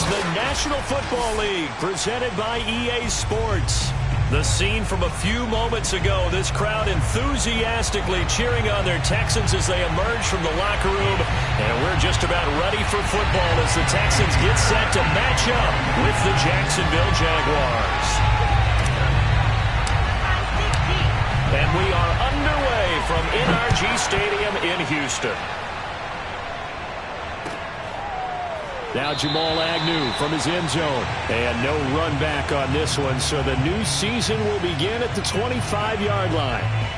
is the National Football League, presented by EA Sports. The scene from a few moments ago, this crowd enthusiastically cheering on their Texans as they emerge from the locker room. And we're just about ready for football as the Texans get set to match up with the Jacksonville Jaguars. And we are underway from NRG Stadium in Houston. Now Jamal Agnew from his end zone. And no run back on this one, so the new season will begin at the 25-yard line.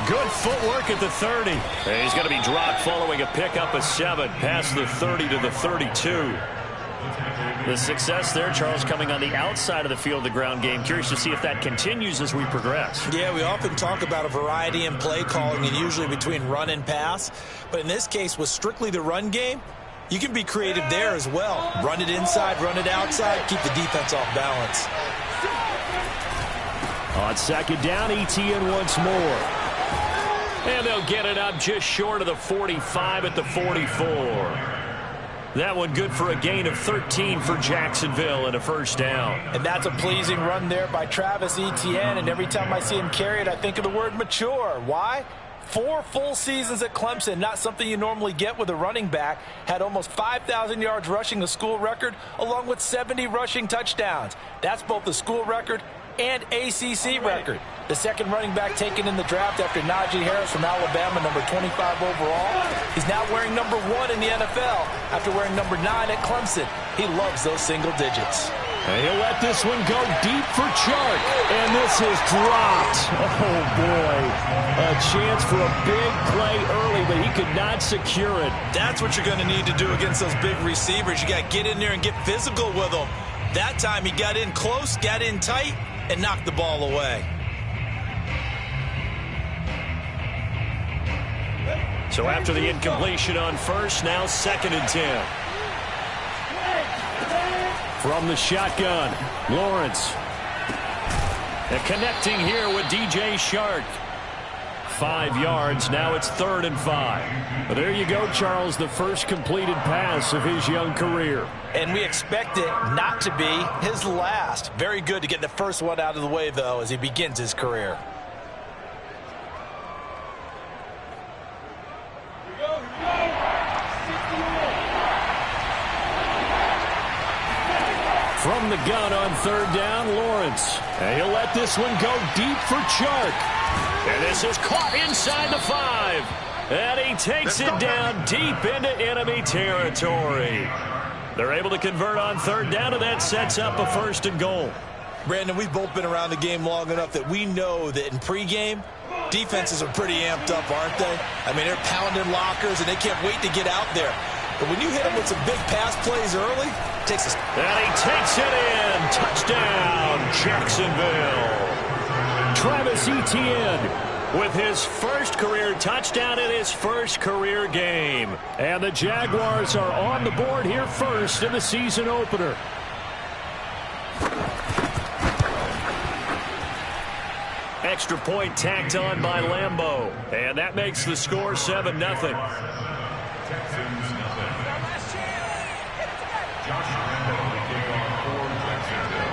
Good footwork at the 30. He's going to be dropped following a pickup of 7 past the 30 to the 32. The success there, Charles, coming on the outside of the field, the ground game. Curious to see if that continues as we progress. Yeah, we often talk about a variety in play calling and usually between run and pass. But in this case, with strictly the run game, you can be creative there as well. Run it inside, run it outside, keep the defense off balance. On second down, Etienne once more. And they'll get it up just short of the 45 at the 44. That one good for a gain of 13 for Jacksonville and a first down. And that's a pleasing run there by Travis Etienne. And every time I see him carry it, I think of the word mature. Why? 4 full seasons at Clemson, not something you normally get with a running back. Had almost 5,000 yards rushing, the school record, along with 70 rushing touchdowns. That's both the school record and ACC record. The second running back taken in the draft after Najee Harris from Alabama, number 25 overall. He's now wearing number 1 in the NFL after wearing number 9 at Clemson. He loves those single digits. And he'll let this one go deep for Chark. And this is dropped. Oh, boy. A chance for a big play early, but he could not secure it. That's what you're going to need to do against those big receivers. You got to get in there and get physical with them. That time he got in close, got in tight, and knocked the ball away. So after the incompletion on first, now 2nd and 10. From the shotgun, Lawrence. And connecting here with DJ Chark. 5 yards, now it's 3rd and 5. But there you go, Charles, the first completed pass of his young career. And we expect it not to be his last. Very good to get the first one out of the way, though, as he begins his career. From the gun on 3rd down, Lawrence. And he'll let this one go deep for Chark. And this is caught inside the 5. And he takes it down deep into enemy territory. They're able to convert on 3rd down, and that sets up a 1st and goal. Brandon, we've both been around the game long enough that we know that in pregame, defenses are pretty amped up, aren't they? I mean, they're pounding lockers, and they can't wait to get out there. But when you hit them with some big pass plays early, it takes us. And he takes it in. Touchdown, Jacksonville. Travis Etienne with his first career touchdown in his first career game. And the Jaguars are on the board here first in the season opener. Extra point tacked on by Lambeau. And that makes the score 7-0.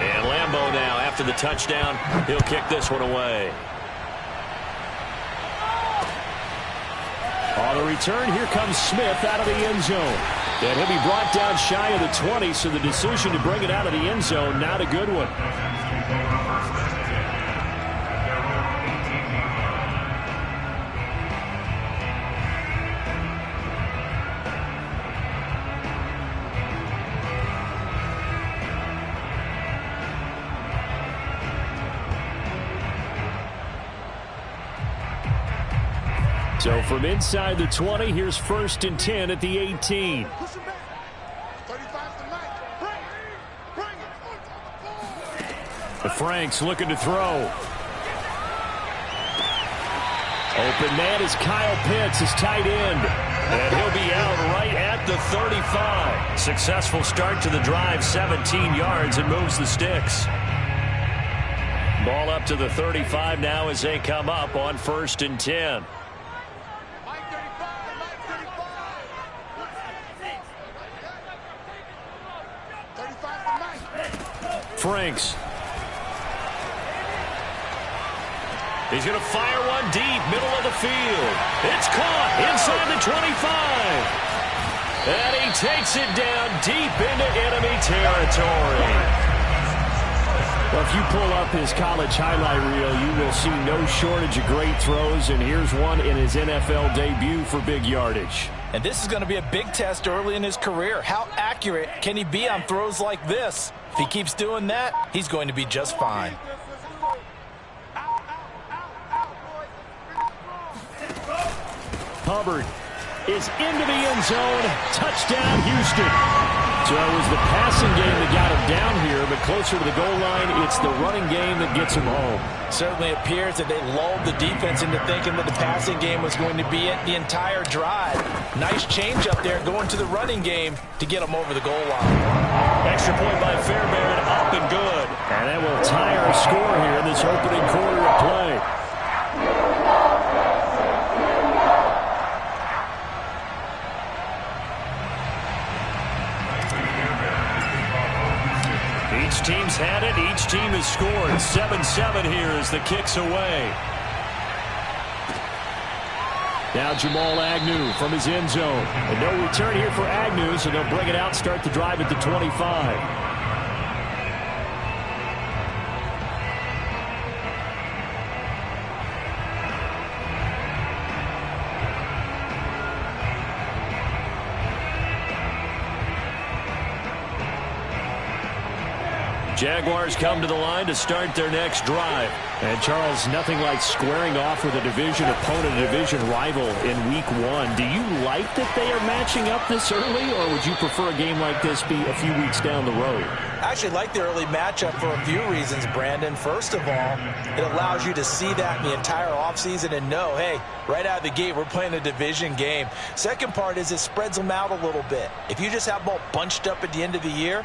And Lambeau now, after the touchdown, he'll kick this one away. On the return, here comes Smith out of the end zone. And he'll be brought down shy of the 20, so the decision to bring it out of the end zone, not a good one. So from inside the 20, here's 1st and 10 at the 18. The Franks looking to throw. open man is Kyle Pitts, his tight end. And he'll be out right at the 35. Successful start to the drive, 17 yards, and moves the sticks. Ball up to the 35 now as they come up on 1st and 10. Franks. He's going to fire one deep, middle of the field. It's caught inside the 25. And he takes it down deep into enemy territory. Well, if you pull up his college highlight reel, you will see no shortage of great throws, and here's one in his NFL debut for big yardage. And this is going to be a big test early in his career. How accurate can he be on throws like this? If he keeps doing that, he's going to be just fine. Hubbard is into the end zone. Touchdown, Houston. So it was the passing game that got him down here, but closer to the goal line, it's the running game that gets him home. Certainly appears that they lulled the defense into thinking that the passing game was going to be it the entire drive. Nice change up there going to the running game to get him over the goal line. Extra point by Fairbairn, up and good. And that will tie our score here in this opening quarter of play. Each team's had it. Each team has scored. 7-7 here as the kick's away. Now Jamal Agnew from his end zone. And no return here for Agnew, so they'll bring it out, start the drive at the 25. Jaguars come to the line to start their next drive. And, Charles, nothing like squaring off with a division opponent, a division rival in Week 1. Do you like that they are matching up this early, or would you prefer a game like this be a few weeks down the road? I actually like the early matchup for a few reasons, Brandon. First of all, it allows you to see that in the entire offseason and know, hey, right out of the gate, we're playing a division game. Second part is it spreads them out a little bit. If you just have them all bunched up at the end of the year,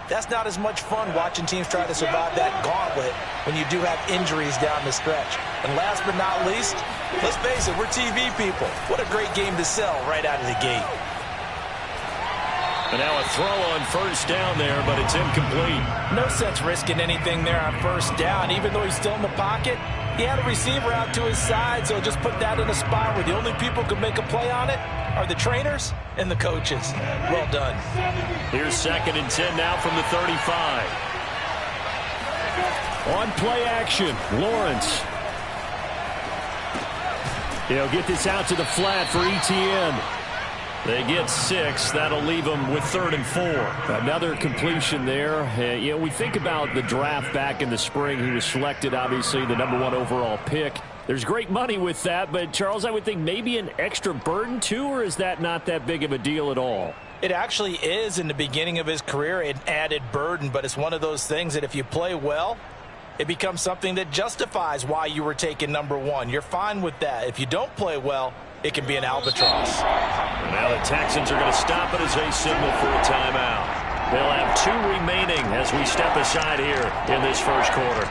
that's not as much fun watching teams try to survive that gauntlet when you do have injuries down the stretch. And last but not least, let's face it, we're TV people. What a great game to sell right out of the gate. And now a throw on first down there, but it's incomplete. No sense risking anything there on first down. Even though he's still in the pocket, he had a receiver out to his side, so just put that in a spot where the only people who can make a play on it are the trainers and the coaches. Well done. Here's 2nd and 10 now from the 35. On play action, Lawrence. He'll get this out to the flat for Etienne. They get 6. That'll leave them with 3rd and 4. Another completion there. We think about the draft back in the spring. He was selected, obviously, the #1 overall pick. There's great money with that, but, Charles, I would think maybe an extra burden, too, or is that not that big of a deal at all? It actually is in the beginning of his career, an added burden, but it's one of those things that if you play well, it becomes something that justifies why you were taken #1. You're fine with that. If you don't play well, it can be an albatross. Now the Texans are going to stop it as they signal for a timeout. They'll have 2 remaining as we step aside here in this first quarter.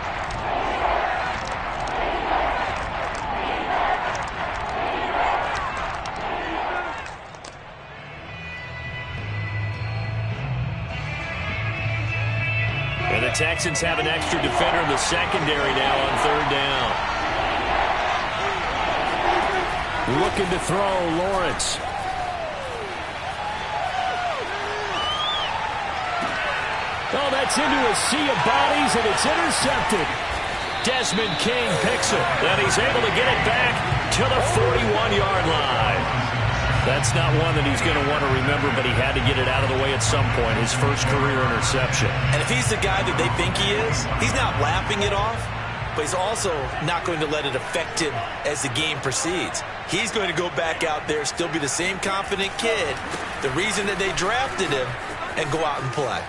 And the Texans have an extra defender in the secondary now on 3rd down. Looking to throw, Lawrence. Oh, that's into a sea of bodies, and it's intercepted. Desmond King picks it, and he's able to get it back to the 41-yard line. That's not one that he's going to want to remember, but he had to get it out of the way at some point, his first career interception. And if he's the guy that they think he is, he's not laughing it off, but he's also not going to let it affect him as the game proceeds. He's going to go back out there, still be the same confident kid, the reason that they drafted him, and go out and play.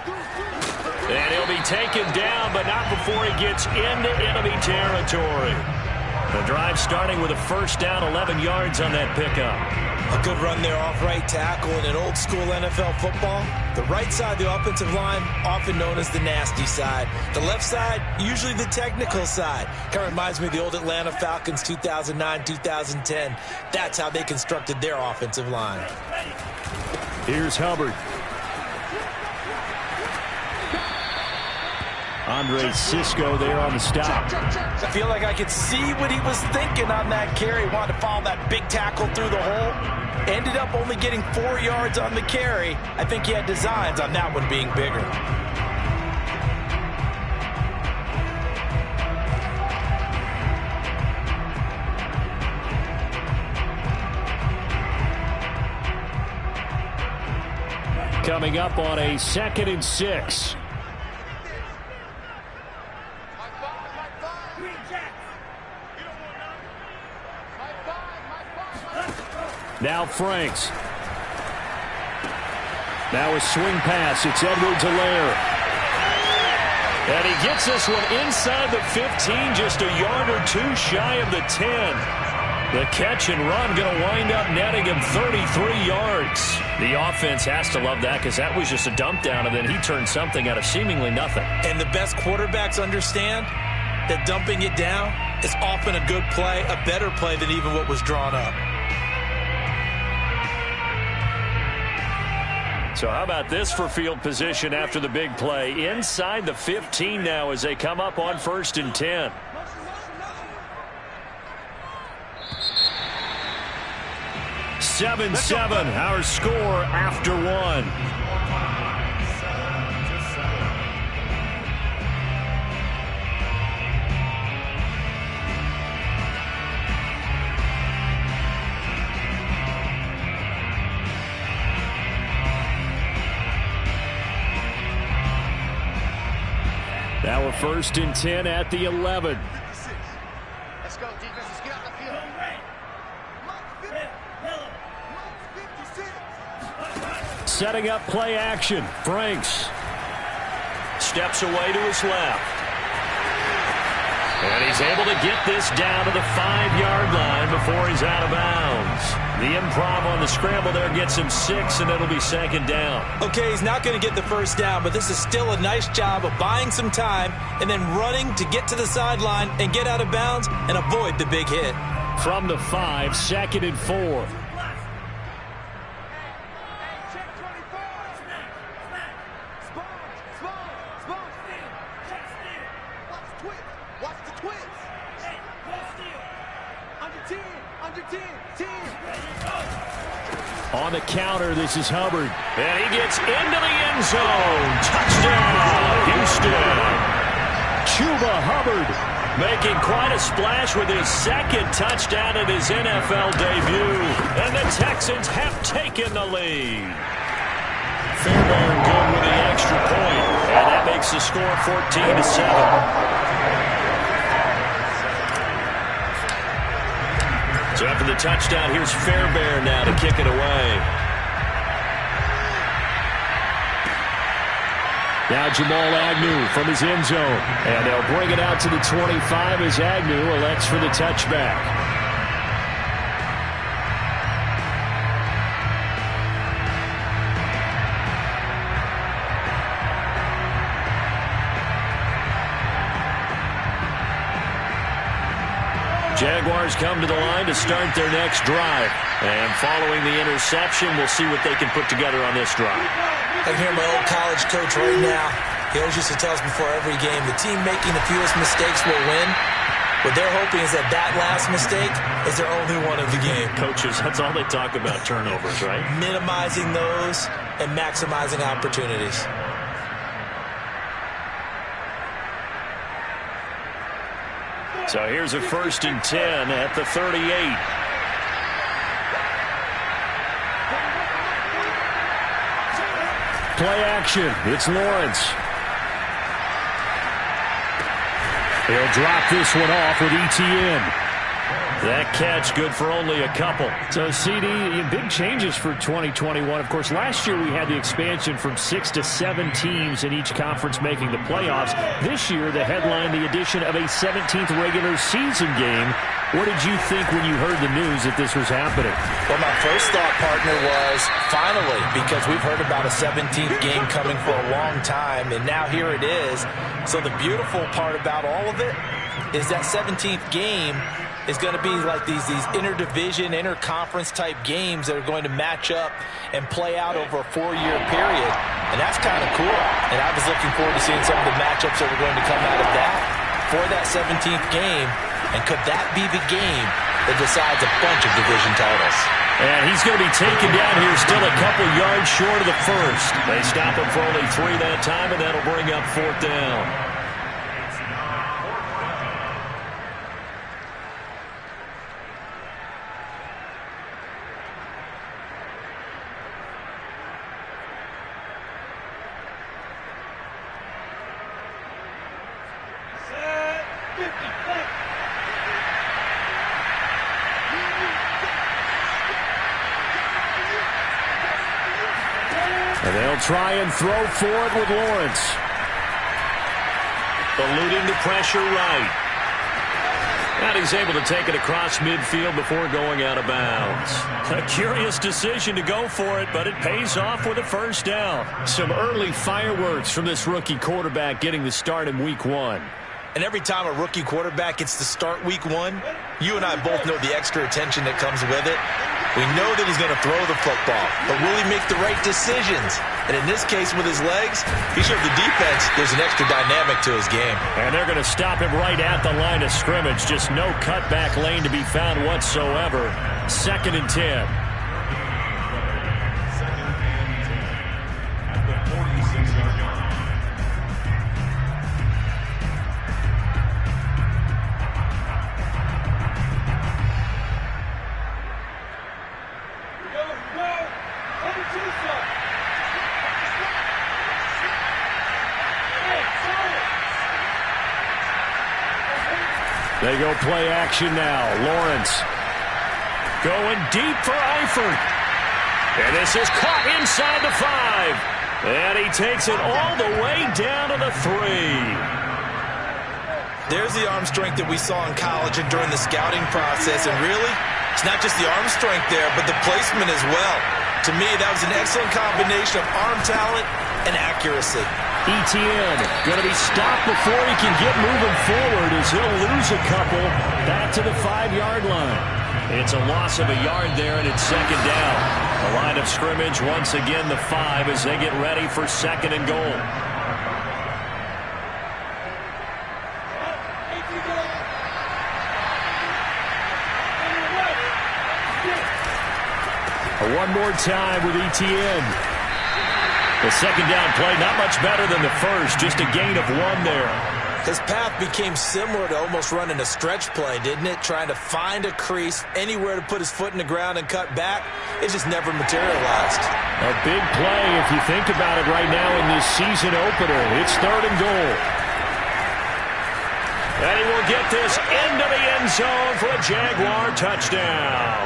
And he'll be taken down, but not before he gets into enemy territory. The drive starting with a first down, 11 yards on that pickup. A good run there off right tackle in an old school NFL football. The right side of the offensive line, often known as the nasty side. The left side, usually the technical side. Kind of reminds me of the old Atlanta Falcons 2009-2010. That's how they constructed their offensive line. Here's Hubbard. Andre Cisco there on the stop. I feel like I could see what he was thinking on that carry. Wanted to follow that big tackle through the hole. Ended up only getting 4 yards on the carry. I think he had designs on that one being bigger. Coming up on a 2nd and 6. Now Franks. Now a swing pass. It's Edwards-Helaire. And he gets this one inside the 15, just a yard or two shy of the 10. The catch and run going to wind up netting him 33 yards. The offense has to love that because that was just a dump down, and then he turned something out of seemingly nothing. And the best quarterbacks understand that dumping it down is often a good play, a better play than even what was drawn up. So how about this for field position after the big play? Inside the 15 now as they come up on 1st and 10. Seven, our score after one. Now we're 1st and 10 at the 11. Let's go, defense. Let's get out the field. Setting up play action. Franks steps away to his left. And he's able to get this down to the 5-yard line before he's out of bounds. The improv on the scramble there gets him 6, and it'll be 2nd down. Okay, he's not going to get the first down, but this is still a nice job of buying some time and then running to get to the sideline and get out of bounds and avoid the big hit. From the 5, 2nd and 4. On the counter, this is Hubbard. And he gets into the end zone. Touchdown, Houston. Chuba Hubbard making quite a splash with his 2nd touchdown in his NFL debut. And the Texans have taken the lead. Fairbairn good with the extra point. And that makes the score 14-7. So after the touchdown, here's Fairbairn now to kick it away. Now Jamal Agnew from his end zone. And they'll bring it out to the 25 as Agnew elects for the touchback. Jaguars come to the line to start their next drive. And following the interception, we'll see what they can put together on this drive. I can hear my old college coach right now. He always used to tell us before every game, the team making the fewest mistakes will win. What they're hoping is that that last mistake is their only one of the game. Coaches, that's all they talk about, turnovers, right? Minimizing those and maximizing opportunities. So here's a 1st and 10 at the 38. Play action. It's Lawrence. He'll drop this one off with ETN. That catch good for only a couple. So, CD, big changes for 2021. Of course, last year we had the expansion from 6 to 7 teams in each conference making the playoffs. This year, the headline, the addition of a 17th regular season game What did you think when you heard the news that this was happening? Well, my first thought, partner, was finally, because we've heard about a 17th game coming for a long time, and now here it is. So the beautiful part about all of it is that 17th game is going to be like these interdivision, interconference type games that are going to match up and play out over a 4-year period. And that's kind of cool. And I was looking forward to seeing some of the matchups that were going to come out of that for that 17th game. And could that be the game that decides a bunch of division titles? And he's going to be taken down here still a couple yards short of the first. They stop him for only 3 that time, and that'll bring up 4th down. And they'll try and throw for it with Lawrence. Eluding the pressure right. And he's able to take it across midfield before going out of bounds. A curious decision to go for it, but it pays off with a 1st down. Some early fireworks from this rookie quarterback getting the start in week 1. And every time a rookie quarterback gets to start week 1, you and I both know the extra attention that comes with it. We know that he's going to throw the football, but will he make the right decisions? And in this case, with his legs, he showed the defense there's an extra dynamic to his game. And they're going to stop him right at the line of scrimmage. Just no cutback lane to be found whatsoever. 2nd and 10. They go play action now. Lawrence going deep for Eifert. And this is caught inside the 5. And he takes it all the way down to the 3. There's the arm strength that we saw in college and during the scouting process. And really, it's not just the arm strength there, but the placement as well. To me, that was an excellent combination of arm talent and accuracy. Etienne going to be stopped before he can get moving forward as he'll lose a couple back to the 5-yard line. It's a loss of a yard there, and it's 2nd down. The line of scrimmage, once again, the 5 as they get ready for 2nd and goal. One more time with Etienne. The 2nd down play, not much better than the first, just a gain of 1 there. His path became similar to almost running a stretch play, didn't it? Trying to find a crease, anywhere to put his foot in the ground and cut back. It just never materialized. A big play if you think about it right now in this season opener. It's 3rd and goal. And he will get this into the end zone for a Jaguar touchdown.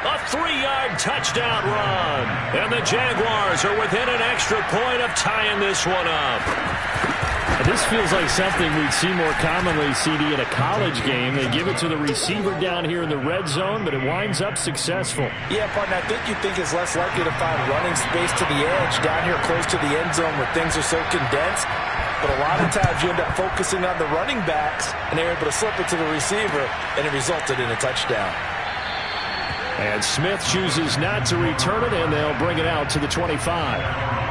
A 3-yard touchdown run. And the Jaguars are within an extra point of tying this one up. This feels like something we'd see more commonly, CD, in a college game. They give it to the receiver down here in the red zone, but it winds up successful. Yeah, partner, I think you think it's less likely to find running space to the edge down here close to the end zone where things are so condensed. But a lot of times you end up focusing on the running backs, and they're able to slip it to the receiver, and it resulted in a touchdown. And Smith chooses not to return it, and they'll bring it out to the 25.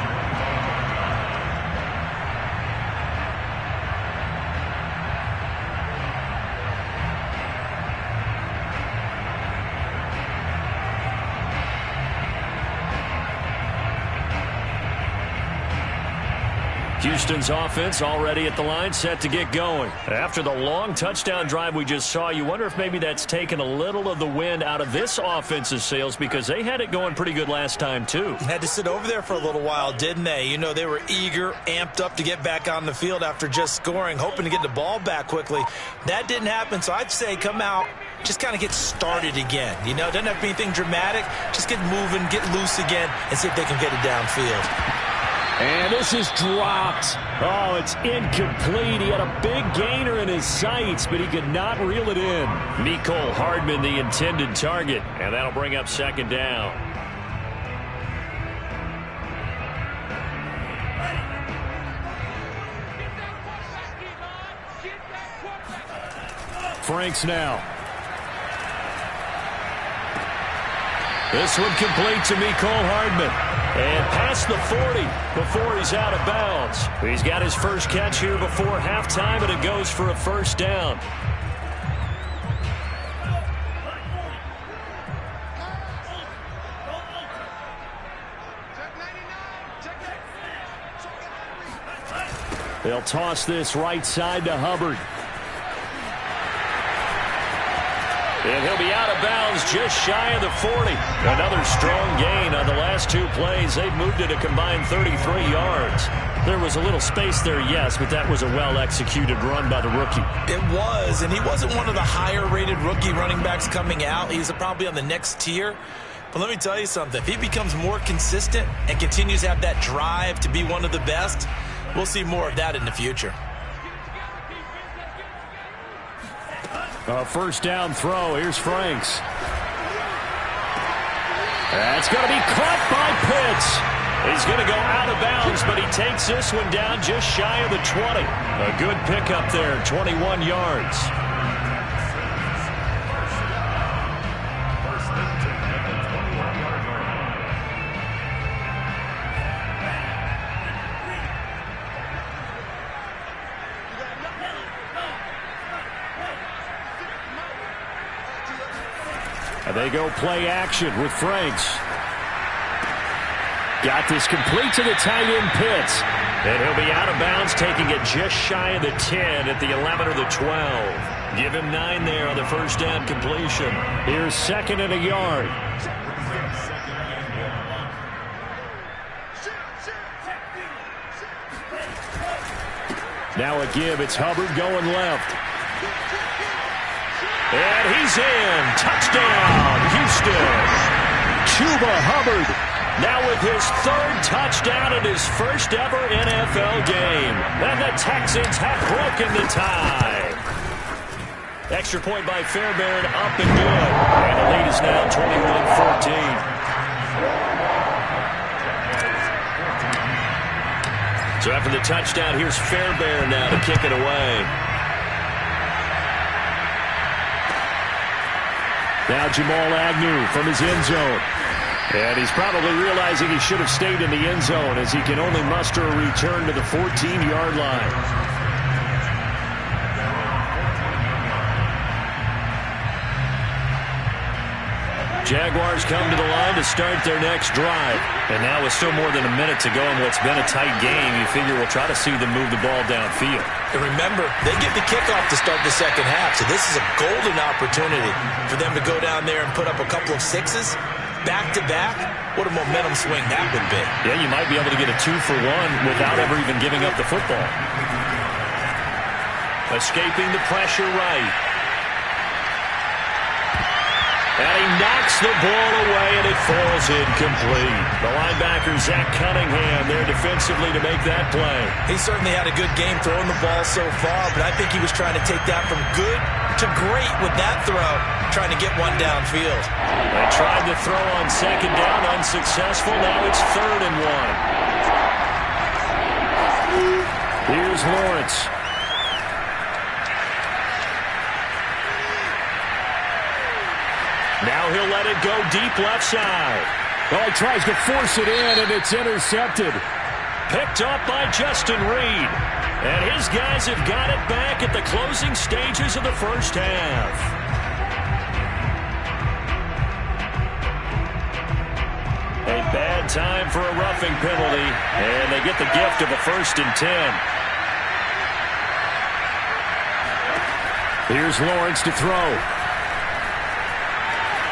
Houston's offense already at the line, set to get going. After the long touchdown drive we just saw, you wonder if maybe that's taken a little of the wind out of this offense's sails, because they had it going pretty good last time, too. Had to sit over there for a little while, didn't they? You know, they were eager, amped up to get back on the field after just scoring, hoping to get the ball back quickly. That didn't happen, so I'd say come out, just kind of get started again. You know, doesn't have to be anything dramatic. Just get moving, get loose again, and see if they can get it downfield. And this is dropped. Oh, it's incomplete. He had a big gainer in his sights, but he could not reel it in. Mecole Hardman, the intended target, and that'll bring up second down. Franks now. This one complete to Mecole Hardman. And past the 40 before he's out of bounds. He's got his first catch here before halftime, and it goes for a first down. They'll toss this right side to Hubbard. And he'll be out of bounds just shy of the 40. Another strong gain on the last two plays. They've moved it a combined 33 yards. There was a little space there, yes, but that was a well-executed run by the rookie. It was, and he wasn't one of the higher-rated rookie running backs coming out. He's probably on the next tier. But let me tell you something. If he becomes more consistent and continues to have that drive to be one of the best, we'll see more of that in the future. A first down throw. Here's Franks. That's going to be caught by Pitts. He's going to go out of bounds, but he takes this one down just shy of the 20. A good pickup there, 21 yards. And they go play action with Franks. Got this complete to the tight end Pitts. And he'll be out of bounds, taking it just shy of the 10 at the 11 or the 12. Give him 9 there on the first down completion. Here's second and a yard. Now a give. It's Hubbard going left. And he's in. Touchdown, Houston. Chuba Hubbard. Now with his third touchdown in his first ever NFL game. And the Texans have broken the tie. Extra point by Fairbairn, up and good. And the lead is now 21-14. So after the touchdown, here's Fairbairn now to kick it away. Now Jamal Agnew from his end zone. And he's probably realizing he should have stayed in the end zone as he can only muster a return to the 14-yard line. Jaguars come to the line to start their next drive. And now with still more than a minute to go in what's been a tight game, you figure we'll try to see them move the ball downfield. And remember, they get the kickoff to start the second half, so this is a golden opportunity for them to go down there and put up a couple of sixes back-to-back. What a momentum swing that would be. Yeah, you might be able to get a 2-for-1 without ever even giving up the football. Escaping the pressure right. And he knocks the ball away, and it falls incomplete. The linebacker, Zach Cunningham, there defensively to make that play. He certainly had a good game throwing the ball so far, but I think he was trying to take that from good to great with that throw, trying to get one downfield. They tried to throw on second down, unsuccessful. Now it's 3rd and 1. Here's Lawrence. Now he'll let it go deep left side. Well, he tries to force it in, and it's intercepted. Picked up by Justin Reed. And his guys have got it back at the closing stages of the first half. A bad time for a roughing penalty, and they get the gift of a 1st and 10. Here's Lawrence to throw.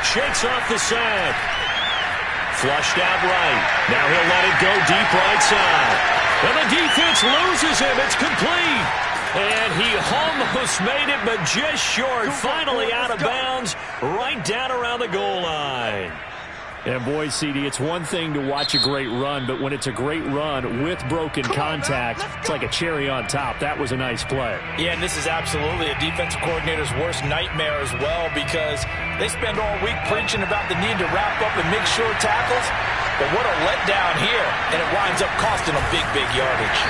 Shakes off the sack. Flushed out right. Now he'll let it go deep right side. And the defense loses him. It's complete. And he almost made it, but just short. Finally out of bounds, right down around the goal line. And boy, CD, it's one thing to watch a great run, but when it's a great run with broken contact, it's like a cherry on top. That was a nice play. Yeah, and this is absolutely a defensive coordinator's worst nightmare as well, because they spend all week preaching about the need to wrap up and make sure tackles. But what a letdown here, and it winds up costing a big, big yardage.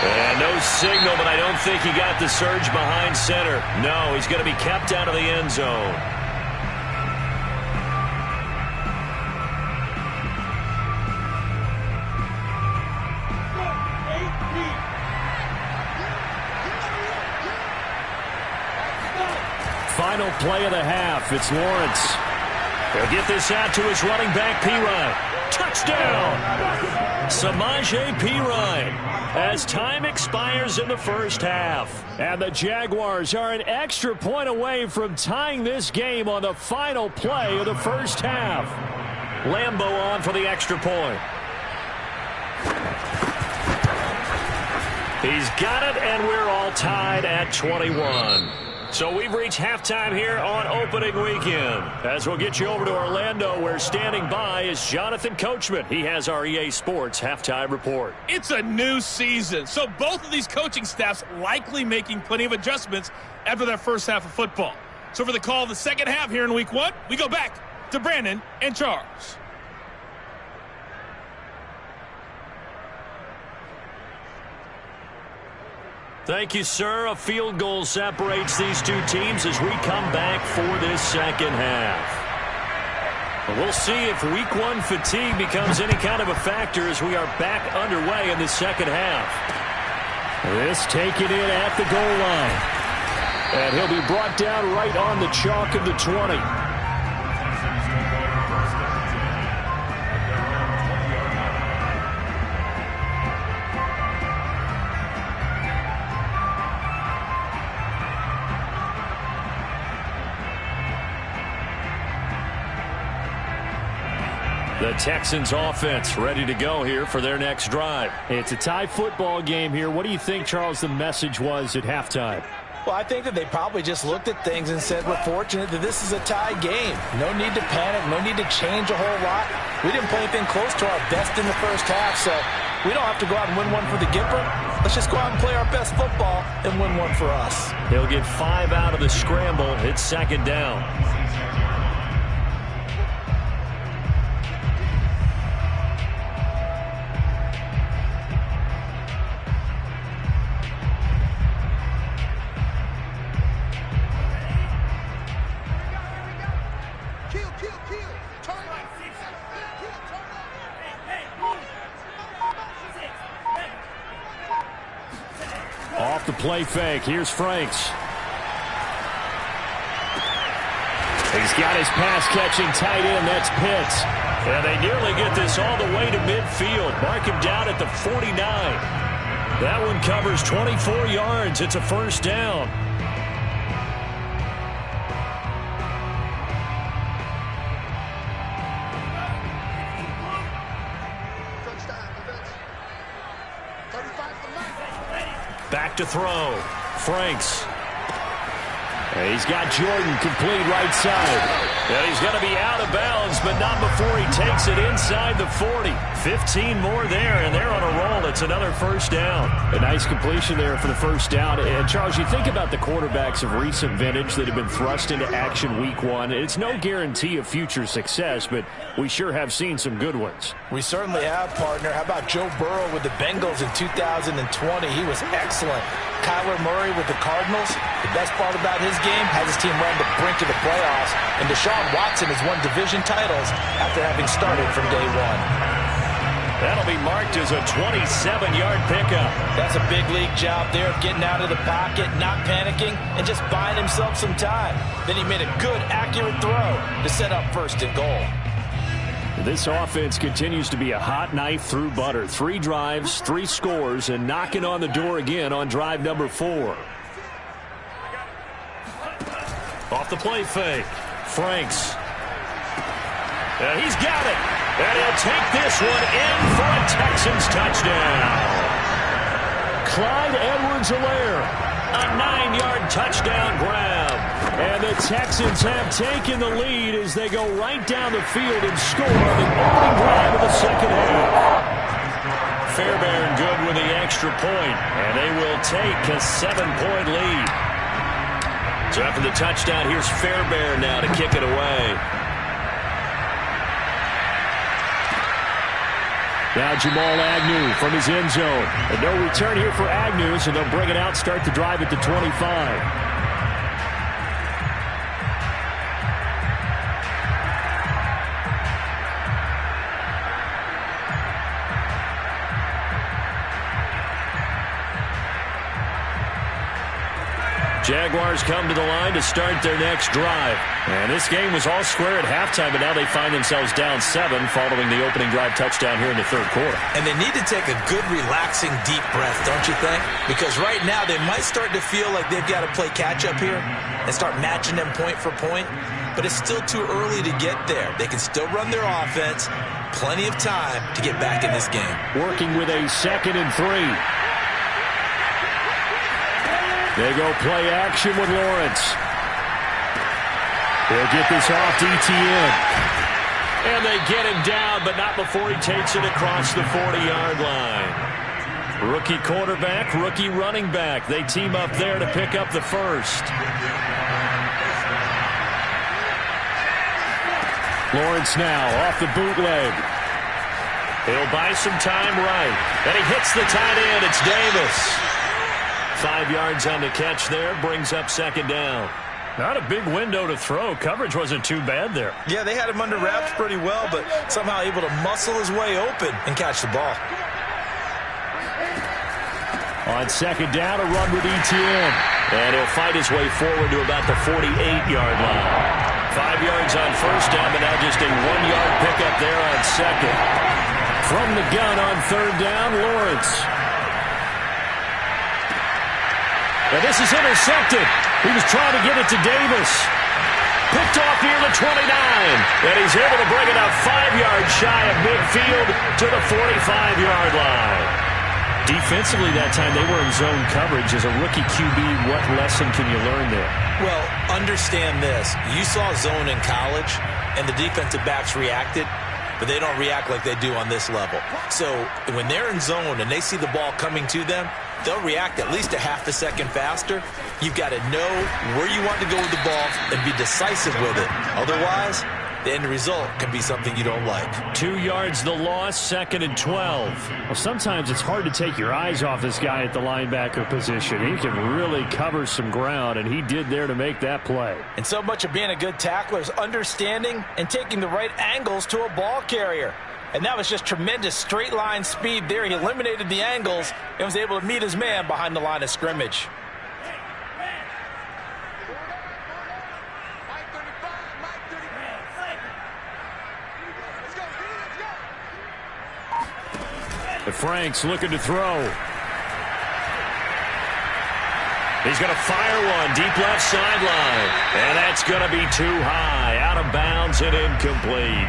And no signal, but I don't think he got the surge behind center. No, he's going to be kept out of the end zone. Final play of the half. It's Lawrence. He'll get this out to his running back, Perine. Touchdown! Samaje Perine as time expires in the first half. And the Jaguars are an extra point away from tying this game on the final play of the first half. Lambo on for the extra point. He's got it, and we're all tied at 21. So we've reached halftime here on opening weekend. As we'll get you over to Orlando, where standing by is Jonathan Coachman. He has our EA Sports halftime report. It's a new season, so both of these coaching staffs likely making plenty of adjustments after that first half of football. So for the call of the second half here in week one, we go back to Brandon and Charles. Thank you, sir. A field goal separates these two teams as we come back for this second half. We'll see if week one fatigue becomes any kind of a factor as we are back underway in the second half. This taken in at the goal line. And he'll be brought down right on the chalk of the 20. The Texans offense ready to go here for their next drive. It's a tie football game here. What do you think, Charles, the message was at halftime? Well, I think that they probably just looked at things and said, we're fortunate that this is a tie game. No need to panic. No need to change a whole lot. We didn't play anything close to our best in the first half, so we don't have to go out and win one for the Gipper. Let's just go out and play our best football and win one for us. He'll get 5 out of the scramble. It's second down. Off the play fake. Here's Franks. He's got his pass-catching tight end. That's Pitts. And they nearly get this all the way to midfield. Mark him down at the 49. That one covers 24 yards. It's a first down. Back to throw. Franks. And he's got Jordan complete right side. And he's going to be out of bounds, but not before he takes it inside the 40. 15 more there, and they're on a roll. It's another first down. A nice completion there for the first down. And, Charles, you think about the quarterbacks of recent vintage that have been thrust into action week one. It's no guarantee of future success, but we sure have seen some good ones. We certainly have, partner. How about Joe Burrow with the Bengals in 2020? He was excellent. Kyler Murray with the Cardinals. The best part about his game has his team right on the brink of the playoffs. And Deshaun Watson has won division titles after having started from day one. That'll be marked as a 27-yard pickup. That's a big league job there of getting out of the pocket, not panicking, and just buying himself some time. Then he made a good, accurate throw to set up first and goal. This offense continues to be a hot knife through butter. 3 drives, 3 scores, and knocking on the door again on drive number 4. Off the play fake. Franks. He's got it. And he'll take this one in for a Texans touchdown. Clyde Edwards-Helaire. A 9-yard touchdown grab. And the Texans have taken the lead as they go right down the field and score on the opening drive of the second half. Fairbairn good with the extra point, and they will take a 7-point lead. So after the touchdown, here's Fairbairn now to kick it away. Now Jamal Agnew from his end zone. And no return here for Agnew, so they'll bring it out, start the drive at the 25. Jaguars come to the line to start their next drive. And this game was all square at halftime, but now they find themselves down 7 following the opening drive touchdown here in the third quarter. And they need to take a good, relaxing, deep breath, don't you think? Because right now they might start to feel like they've got to play catch-up here and start matching them point for point. But it's still too early to get there. They can still run their offense. Plenty of time to get back in this game. Working with a 2nd and 3. They go play action with Lawrence. They'll get this off to Etienne. And they get him down, but not before he takes it across the 40-yard line. Rookie quarterback, rookie running back. They team up there to pick up the first. Lawrence now off the bootleg. He'll buy some time right. And he hits the tight end. It's Davis. 5 yards on the catch there, brings up second down. Not a big window to throw. Coverage wasn't too bad there. Yeah, they had him under wraps pretty well, but somehow able to muscle his way open and catch the ball. On second down, a run with Etienne. And he'll fight his way forward to about the 48-yard line. 5 yards on first down, but now just a 1-yard pickup there on second. From the gun on third down, Lawrence. And this is intercepted. He was trying to get it to Davis. Picked off near the 29. And he's able to bring it up 5 yards shy of midfield to the 45-yard line. Defensively that time, they were in zone coverage. As a rookie QB, what lesson can you learn there? Well, understand this. You saw zone in college, and the defensive backs reacted, but they don't react like they do on this level. So when they're in zone and they see the ball coming to them, they'll react at least a half a second faster. You've got to know where you want to go with the ball and be decisive with it. Otherwise, the end result can be something you don't like. 2 yards the loss, 2nd and 12. Well, sometimes it's hard to take your eyes off this guy at the linebacker position. He can really cover some ground, and he did there to make that play. And so much of being a good tackler is understanding and taking the right angles to a ball carrier. And that was just tremendous straight line speed there. He eliminated the angles and was able to meet his man behind the line of scrimmage. The Franks looking to throw. He's going to fire one deep left sideline. And that's going to be too high. Out of bounds and incomplete.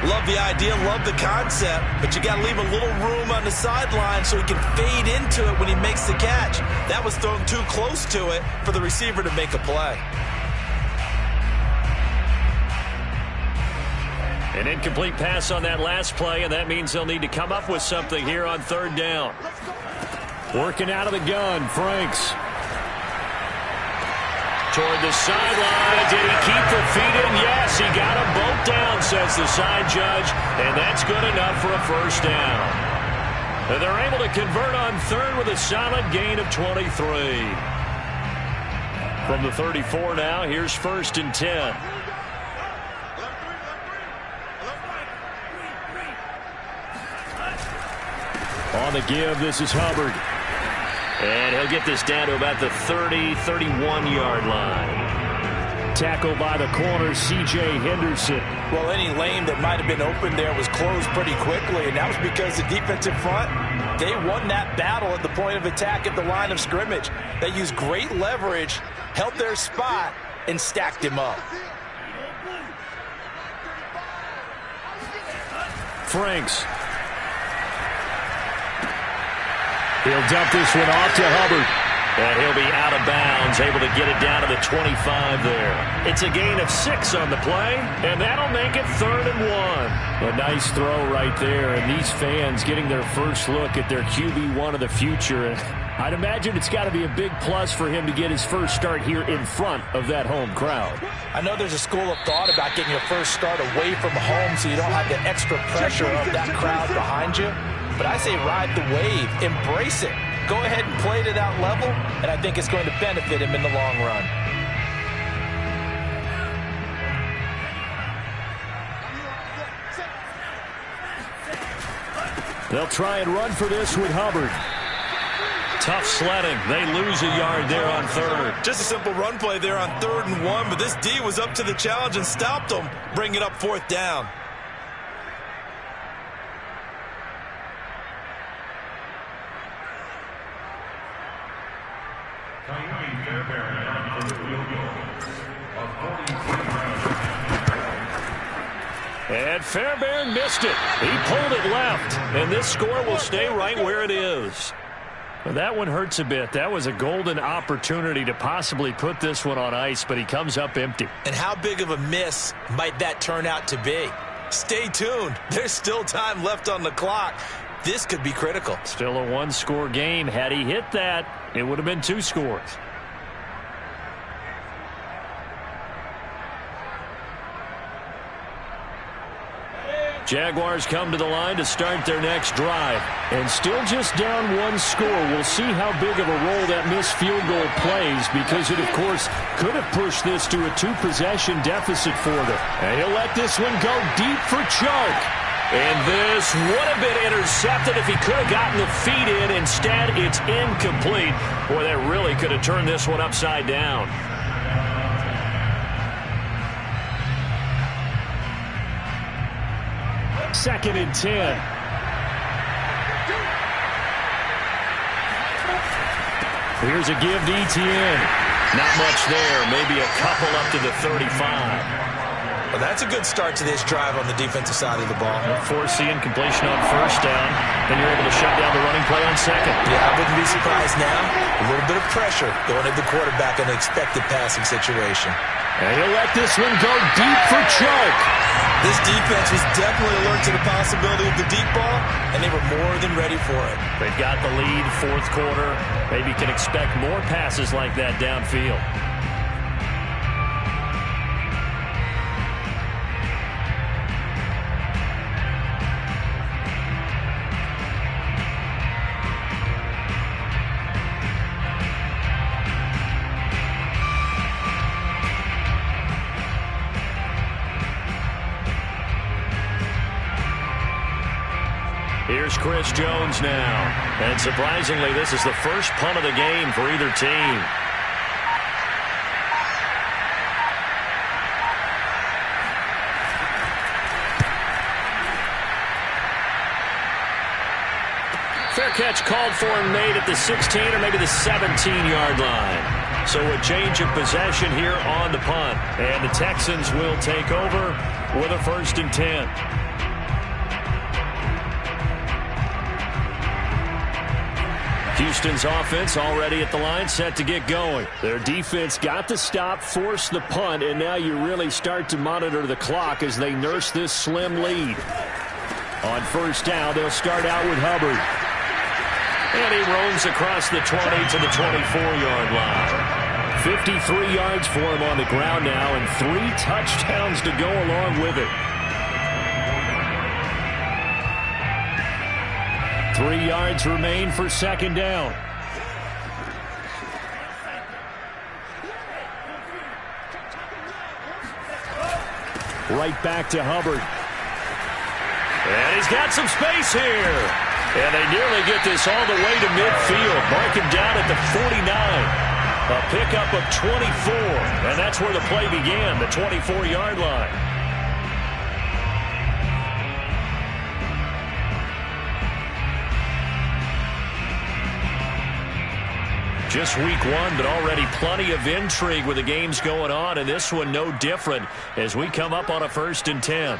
Love the idea, love the concept, but you got to leave a little room on the sideline so he can fade into it when he makes the catch. That was thrown too close to it for the receiver to make a play. An incomplete pass on that last play, and that means they'll need to come up with something here on third down. Working out of the gun, Franks. Toward the sideline. Did he keep the feet in? Yes, he got them both down, says the side judge, and that's good enough for a first down. And they're able to convert on third with a solid gain of 23. From the 34 now, here's 1st and 10. On the give, this is Hubbard. And he'll get this down to about the 30, 31-yard line. Tackled by the corner, C.J. Henderson. Well, any lane that might have been open there was closed pretty quickly, and that was because the defensive front, they won that battle at the point of attack at the line of scrimmage. They used great leverage, held their spot, and stacked him up. Franks. He'll dump this one off to Hubbard. And he'll be out of bounds, able to get it down to the 25 there. It's a gain of 6 on the play, and that'll make it 3rd and 1. A nice throw right there, and these fans getting their first look at their QB1 of the future. And I'd imagine it's got to be a big plus for him to get his first start here in front of that home crowd. I know there's a school of thought about getting your first start away from home so you don't have the extra pressure of that crowd behind you. But I say ride the wave, embrace it. Go ahead and play to that level, and I think it's going to benefit him in the long run. They'll try and run for this with Hubbard. Tough sledding. They lose a yard there on 3rd. Just a simple run play there on 3rd and 1, but this D was up to the challenge and stopped them, bringing up 4th down. And Fairbairn missed it. He pulled it left, and this score will stay right where it is. Well, that one hurts a bit. That was a golden opportunity to possibly put this one on ice, but he comes up empty. And how big of a miss might that turn out to be? Stay tuned. There's still time left on the clock. This could be critical. Still a 1-score game. Had he hit that, it would have been 2 scores. Jaguars come to the line to start their next drive. And still just down 1 score. We'll see how big of a role that missed field goal plays, because it, of course, could have pushed this to a 2-possession deficit for them. And he'll let this one go deep for Chark. And this would have been intercepted if he could have gotten the feet in. Instead, it's incomplete. Boy, that really could have turned this one upside down. Second and 10. Here's a give to Etienne. Not much there. Maybe a couple up to the 35. Well, that's a good start to this drive on the defensive side of the ball. Force the incompletion on 1st down. Then you're able to shut down the running play on 2nd. Yeah, I wouldn't be surprised now. A little bit of pressure going at the quarterback in an expected passing situation. And he'll let this one go deep for Chark. This defense was definitely alert to the possibility of the deep ball, and they were more than ready for it. They've got the lead, 4th quarter. Maybe can expect more passes like that downfield. Here's Chris Jones now. And surprisingly, this is the first punt of the game for either team. Fair catch called for and made at the 16 or maybe the 17-yard line. So a change of possession here on the punt. And the Texans will take over with a 1st and 10. Houston's offense already at the line, set to get going. Their defense got the stop, forced the punt, and now you really start to monitor the clock as they nurse this slim lead. On 1st down, they'll start out with Hubbard. And he roams across the 20 to the 24-yard line. 53 yards for him on the ground now, and 3 touchdowns to go along with it. 3 yards remain for 2nd down. Right back to Hubbard. And he's got some space here. And they nearly get this all the way to midfield. Mark him down at the 49. A pickup of 24. And that's where the play began, the 24-yard line. Just week 1, but already plenty of intrigue with the games going on, and this one no different as we come up on a 1st and 10.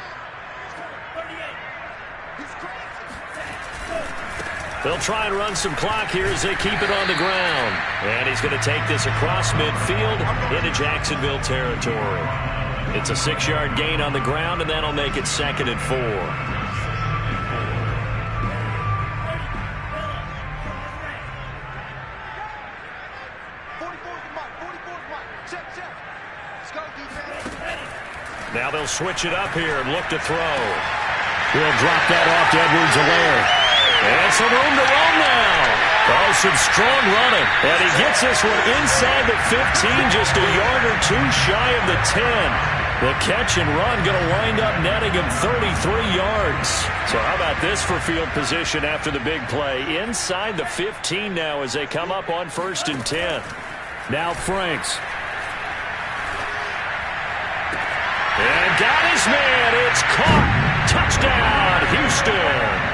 They'll try and run some clock here as they keep it on the ground. And he's going to take this across midfield into Jacksonville territory. It's a 6-yard gain on the ground, and that'll make it 2nd and 4. Now they'll switch it up here and look to throw. He'll drop that off to Edwards-Helaire. And some room to roam now. Oh, some strong running. And he gets this one inside the 15, just a yard or two shy of the 10. The catch and run going to wind up netting him 33 yards. So how about this for field position after the big play? Inside the 15 now as they come up on 1st and 10. Now Franks. And got his man. It's caught. Touchdown, Houston.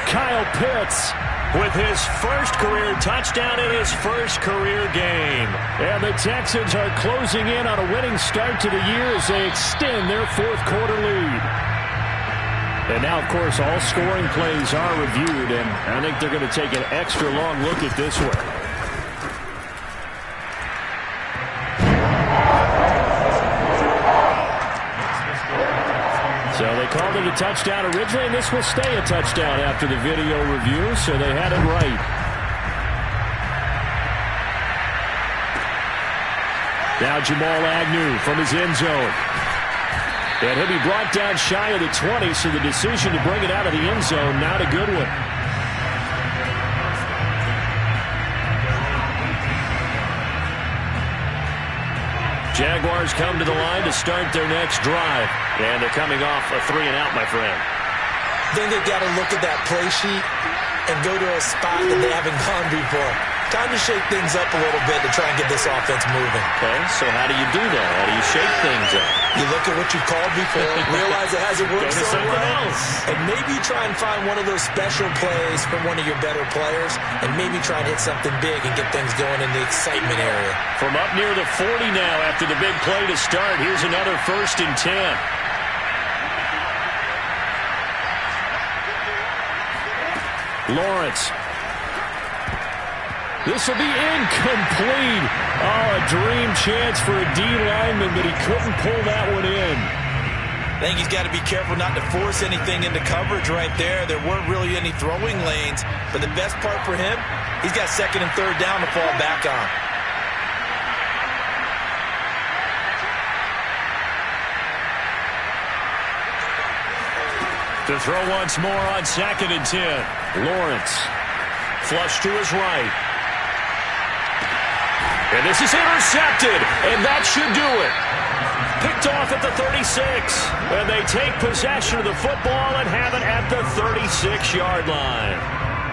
Kyle Pitts with his first career touchdown in his first career game. And the Texans are closing in on a winning start to the year as they extend their 4th quarter lead. And now, of course, all scoring plays are reviewed, and I think they're going to take an extra long look at this one. So they called it a touchdown originally, and this will stay a touchdown after the video review, so they had it right. Now Jamal Agnew from his end zone. And he'll be brought down shy of the 20, so the decision to bring it out of the end zone, not a good one. Jaguars come to the line to start their next drive. And they're coming off a 3-and-out, my friend. I think they've got to look at that play sheet and go to a spot that they haven't gone before. Time to shake things up a little bit to try and get this offense moving. Okay, so how do you do that? How do you shake things up? You look at what you called before, realize it hasn't worked so well, else. and maybe try and find one of those special plays from one of your better players, and maybe try and hit something big and get things going in the excitement area. From up near the 40 now after the big play to start, here's another 1st and 10. Lawrence. This will be incomplete. Oh, a dream chance for a D lineman, but he couldn't pull that one in. I think he's got to be careful not to force anything into coverage right there. There weren't really any throwing lanes, but the best part for him, he's got 2nd and 3rd down to fall back on. To throw once more on 2nd and 10. Lawrence. Flush to his right. And this is intercepted, and that should do it. Picked off at the 36, and they take possession of the football and have it at the 36-yard line.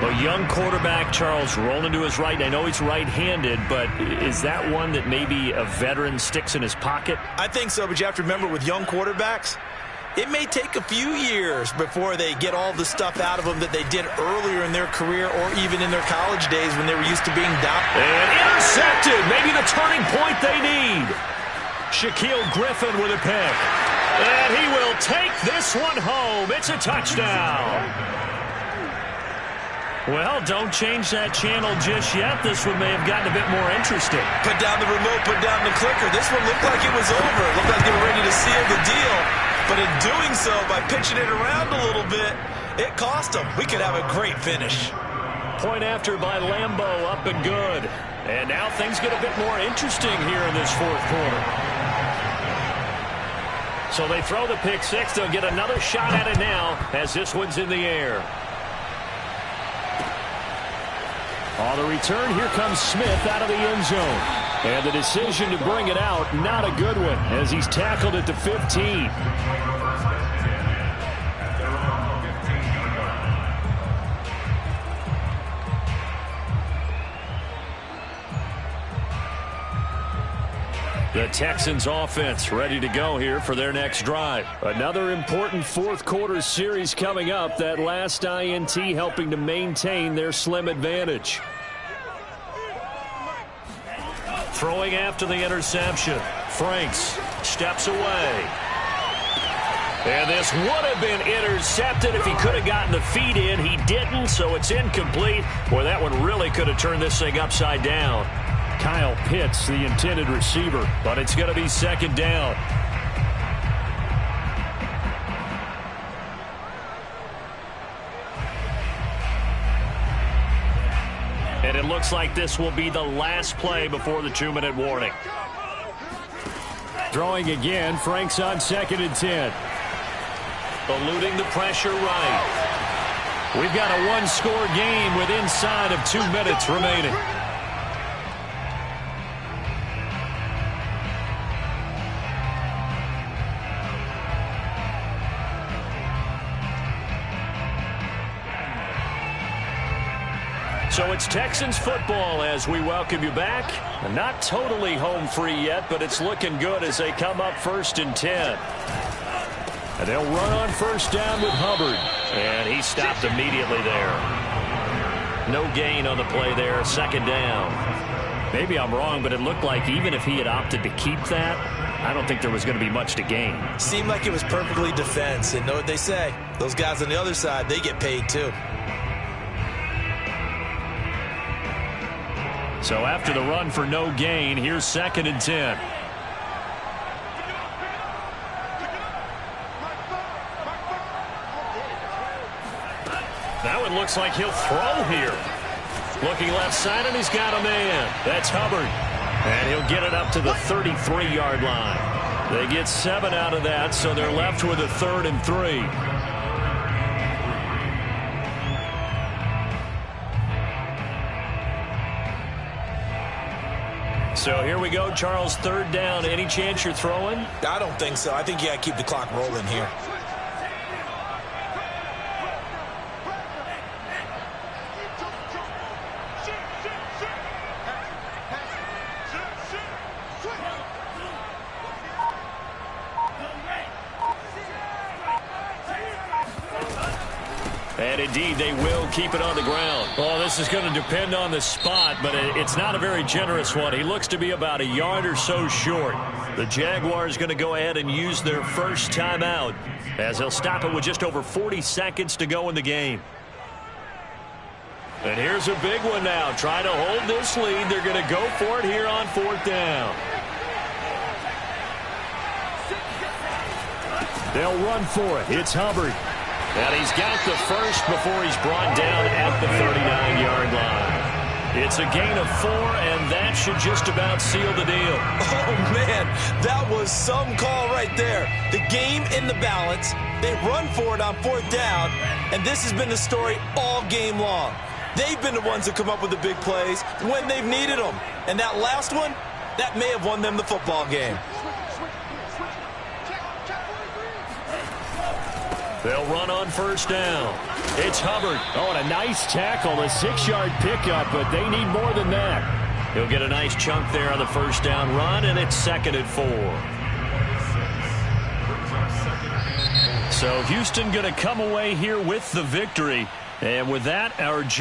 A young quarterback, Charles, rolling to his right. I know he's right-handed, but is that one that maybe a veteran sticks in his pocket? I think so, but you have to remember with young quarterbacks, it may take a few years before they get all the stuff out of them that they did earlier in their career or even in their college days when they were used to being dominant. And intercepted, maybe the turning point they need. Shaquille Griffin with a pick. And he will take this one home. It's a touchdown. Well, don't change that channel just yet. This one may have gotten a bit more interesting. Put down the remote, put down the clicker. This one looked like it was over. It looked like they were ready to seal the deal. But in doing so, by pitching it around a little bit, it cost them. We could have a great finish. Point after by Lambo, up and good. And now things get a bit more interesting here in this 4th quarter. So they throw the pick six. They'll get another shot at it now as this one's in the air. On the return, here comes Smith out of the end zone. And the decision to bring it out, not a good one, as he's tackled at the 15. The Texans offense ready to go here for their next drive. Another important 4th quarter series coming up. That last INT helping to maintain their slim advantage. Throwing after the interception. Franks steps away. And this would have been intercepted if he could have gotten the feet in. He didn't, so it's incomplete. Boy, that one really could have turned this thing upside down. Kyle Pitts, the intended receiver. But it's going to be second down. And it looks like this will be the last play before the 2-minute warning. Throwing again, Frank's on 2nd and 10. Eluding the pressure right. We've got a one-score game with inside of 2 minutes remaining. So it's Texans football as we welcome you back. Not totally home free yet, but it's looking good as they come up 1st and 10. And they'll run on 1st down with Hubbard. And he stopped immediately there. No gain on the play there, 2nd down. Maybe I'm wrong, but it looked like even if he had opted to keep that, I don't think there was going to be much to gain. Seemed like it was perfectly defense. And know what they say? Those guys on the other side, they get paid too. So after the run for no gain, here's 2nd and 10. That one looks like he'll throw here. Looking left side, and he's got a man. That's Hubbard. And he'll get it up to the 33-yard line. They get 7 out of that, so they're left with a 3rd and 3. So here we go, Charles, 3rd down. Any chance you're throwing? I don't think so. I think you got to keep the clock rolling here. And indeed, they will keep it on the ground. Well, this is going to depend on the spot, but it's not a very generous one. He looks to be about a yard or so short. The Jaguars going to go ahead and use their first timeout as they'll stop it with just over 40 seconds to go in the game. And here's a big one now. Trying to hold this lead. They're going to go for it here on 4th down. They'll run for it. It's Hubbard. And he's got the first before he's brought down at the 39-yard line. It's a gain of 4, and that should just about seal the deal. Oh, man, that was some call right there. The game in the balance. They run for it on 4th down, and this has been the story all game long. They've been the ones that come up with the big plays when they've needed them. And that last one, that may have won them the football game. They'll run on 1st down. It's Hubbard. Oh, and a nice tackle, a 6-yard pickup, but they need more than that. He'll get a nice chunk there on the 1st down run, and it's 2nd and 4. So Houston going to come away here with the victory. And with that, our journey